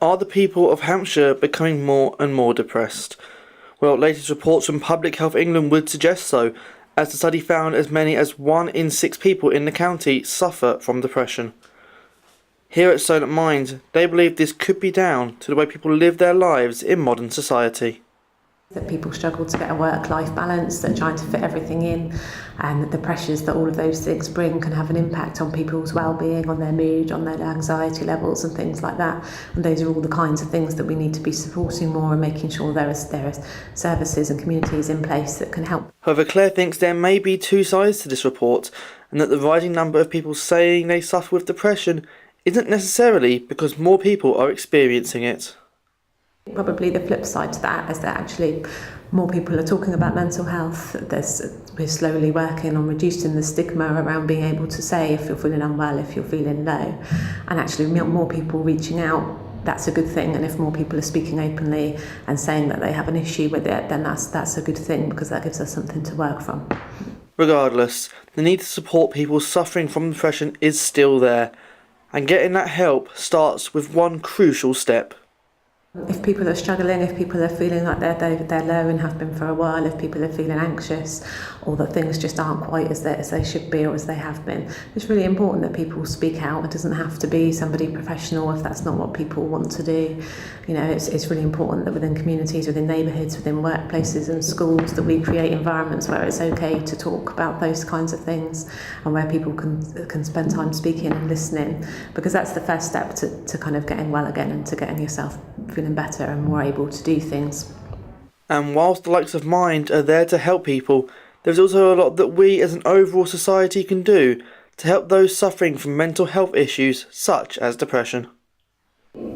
Are the people of Hampshire becoming more and more depressed? Well, latest reports from Public Health England would suggest so, as the study found as many as 1 in 6 people in the county suffer from depression. Here at Solent Mind, they believe this could be down to the way people live their lives in modern society. That people struggle to get a work-life balance, that trying to fit everything in, and that the pressures that all of those things bring can have an impact on people's well-being, on their mood, on their anxiety levels and things like that. And those are all the kinds of things that we need to be supporting more and making sure there are services and communities in place that can help. However, Claire thinks there may be two sides to this report, and that the rising number of people saying they suffer with depression isn't necessarily because more people are experiencing it. Probably the flip side to that is that actually more people are talking about mental health. We're slowly working on reducing the stigma around being able to say if you're feeling unwell, if you're feeling low, and actually more people reaching out. That's a good thing, and if more people are speaking openly and saying that they have an issue with it, then that's a good thing, because that gives us something to work from. Regardless, the need to support people suffering from depression is still there, and getting that help starts with one crucial step. If people are struggling, if people are feeling like they're low and have been for a while, if people are feeling anxious or that things just aren't quite as they should be or as they have been, it's really important that people speak out. It doesn't have to be somebody professional if that's not what people want to do. You know, it's really important that within communities, within neighbourhoods, within workplaces and schools, that we create environments where it's okay to talk about those kinds of things and where people can spend time speaking and listening, because that's the first step to kind of getting well again and to getting yourself feeling better and more able to do things. And whilst the likes of Mind are there to help people, there's also a lot that we as an overall society can do to help those suffering from mental health issues such as depression.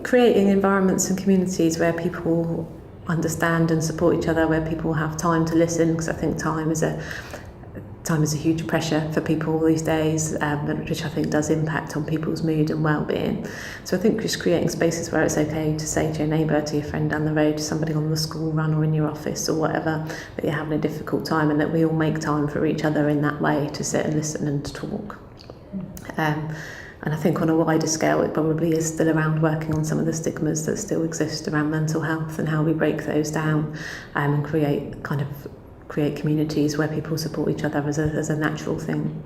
Creating environments and communities where people understand and support each other, where people have time to listen, because I think time is a huge pressure for people these days, which I think does impact on people's mood and well-being. So I think just creating spaces where it's okay to say to your neighbour, to your friend down the road, to somebody on the school run or in your office or whatever, that you're having a difficult time, and that we all make time for each other in that way, to sit and listen and to talk. And I think on a wider scale, it probably is still around working on some of the stigmas that still exist around mental health and how we break those down, and create communities where people support each other as a natural thing.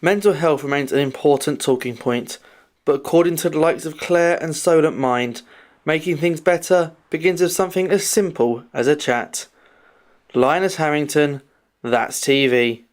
Mental health remains an important talking point, but according to the likes of Claire and Solent Mind, making things better begins with something as simple as a chat. Linus Harrington, That's TV.